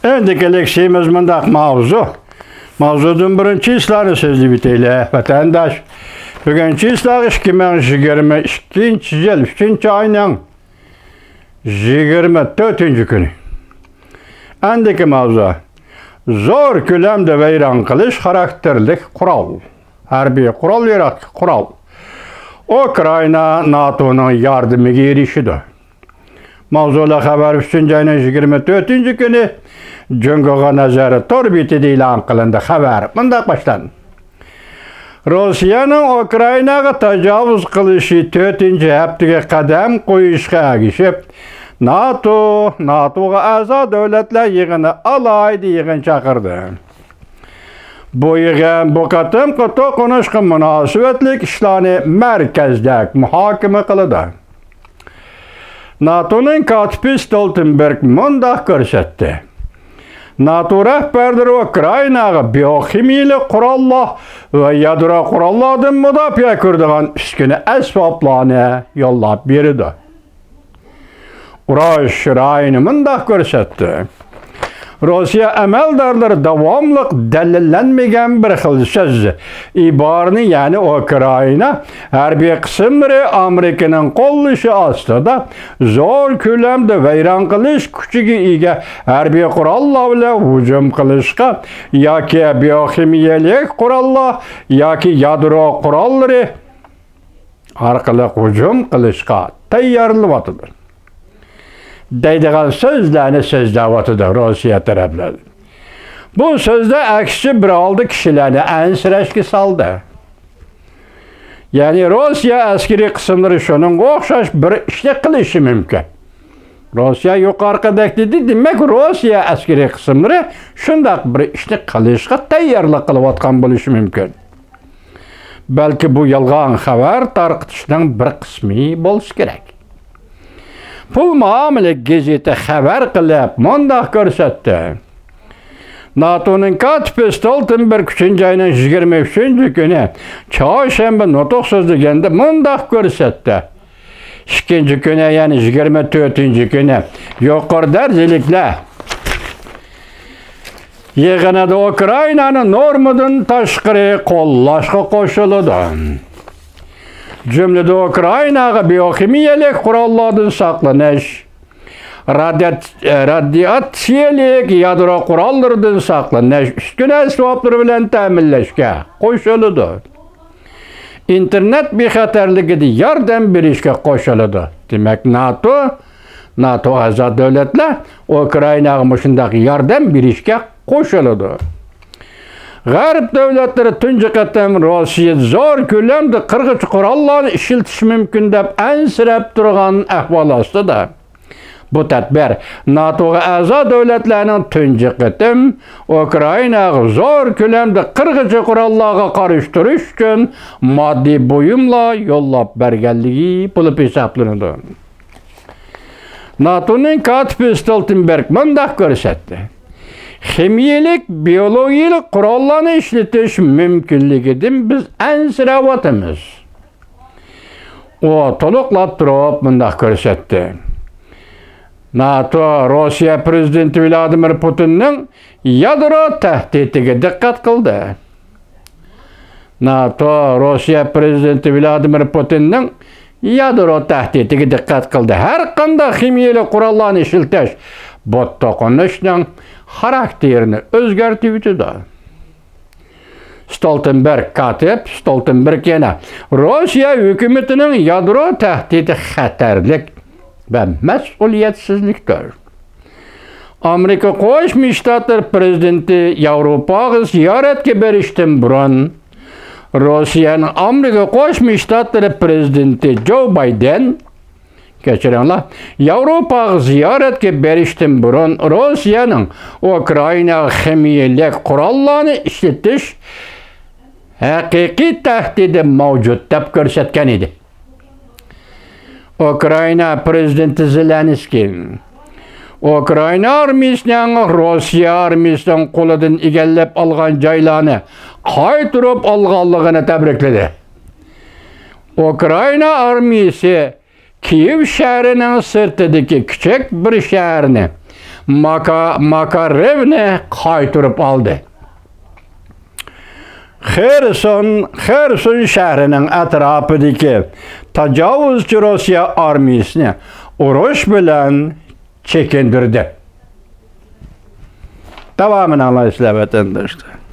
Endi kelishimiz mındaq mavzu. Mavzudun birinchi islarni so'zlab bitaylik. Vatandosh, bugungi islar 2022-yil 3-oyning 24-kuni. Endiki mavzu. Zo'r ko'lamda vayron qilish xarakterlik qurol. Harbiy qurol yaratgan qurol. Ukraina NATO'ning yordamiga erishdi. Mavzular xabar 3-oyning 24-kuni Jungoga nazari torbitida e'lon qilindi. Xabar bunday boshlandi. Rossiyaning Ukrainaga tajovuz qilishi 4-haftaga qadam qo'yishga erishib, NATOga a'zo davlatlar yig'ini alohida yig'in chaqirdi. Bu yig'in bu qatimqi to'qinishga munosabatli ishlarni markazda muhokama qildi. NATO'ning kotibi Stoltenberg mundaq ko'rsatdi. NATO rahbarlari Ukrainaga bioximiyalik qurollar va yadro qurollardan mudofaa ko'radigan uskuna asboblarni yo'llab berdi. Urush rayini mundaq ko'rsatdi. Rossiya amaldorlari davomli dalillanmagan bir xil so'z iborni, ya'ni Ukraina harbiy qismlari Amerikaning qo'llashi ostida zo'r ko'lamda vayron qilish kuchiga ega harbiy qurollar bilan hujum qilishga yoki bioximiyalik qurollar yoki yadro qurollari orqali hujum qilishga tayyorlanmoqda. Deydigan so'zlarni so'zlayotdi Rossiya taraflari. Bu so'zda aksicha bir oldi kishilarni ansirashga soldi. Ya'ni Rossiya askariy qismlari shuning o'xshash bir ishni qilishi mumkin. Rossiya yuqoridagi dedi, demak Rossiya askariy qismlari shunday bir ishni qilishga tayyorlik qilayotgan bo'lishi mumkin. Balki bu yolg'on xabar tarqatishning bir qismi bo'lishi kerak. Pul muomala gazeta xabar qilib mundaq ko'rsatdi. NATO'ning kotibi Stoltenberg 3-oyning 23-kuni chorshanba nutq so'zlaganda mundaq ko'rsatdi. 2-kuni, ya'ni 24-kuni yuqori darajaliklar yig'inida Ukrainani normadan tashqari qo'llashga qo'shildi. Jumlada Ukrainaga bioximiyalik qurollardan saqlanish, radiatsiyalik yadro qurollaridan saqlanish, uskuna asboblari bilan ta'minlashga qo'shildi. Internet bexatarligida yordam berishga qo'shildi. Demak, NATO a'zo davlatlar Ukrainaga shunday yordam berishga qo'shildi. G'arb davlatlari tunji qatam Rossiya zo'r ko'lamda qirg'ich qurollarni ishlatilishi mumkin deb ansirab turgan ahvol ostida. Bu tadbir NATOga a'zo davlatlarning tunji qatam Ukrainaga zo'r ko'lamda qirg'ich qurollarga qarshi turish uchun moddiy buyumlar yo'llab berganligi bo'lib hisoblanadi. NATOning kotibi Stoltenberg mundaq ko'rsatdi. Ximiyalik, biologiyalik qurollarni ishlatish mumkinligidan biz ansirayotimiz. O to'liqlab turib mundaq ko'rsatdi. NATO Rossiya prezidenti Vladimir Putinning yadro tahdidiga diqqat qildi. NATO Rossiya prezidenti Vladimir Putinning yadro tahdidiga diqqat qildi. Har qanday ximiyalik qurollarni ishlatish bu to'qinishning xarakterini o'zgartirib yutadi. Stoltenberg yana Rossiya hukumatining yadro tahdidi xatarlik va mas'uliyatsizlikdir. Amerika Qo'shma Shtatlar prezidenti Yevropaga ziyoratga berishdan burun Rossiyaning Amerika Qo'shma Shtatlari prezidenti Joe Biden Yevropaga ziyoratga berishdan burun Rossiyaning Ukrainaga ximiyalik qurollarni ishlatish haqiqiy tahdidi mavjud deb ko'rsatgan edi. Ukraina prezidenti Zelenskiy Ukraina armiyasining Rossiya armiyasining qo'lidan egallab olgan joylarni qaytarib olganligini tabrikladi. Ukraina armiyasi Kiev shahrining sirtidagi kichik bir shaharni Makarevni qaytarib oldi. Xerson shahrining atrofidagi tajovuzchi Rossiya armiyasini urush bilan chekindirdi. Davomini anglaysizlar vatandoshlar.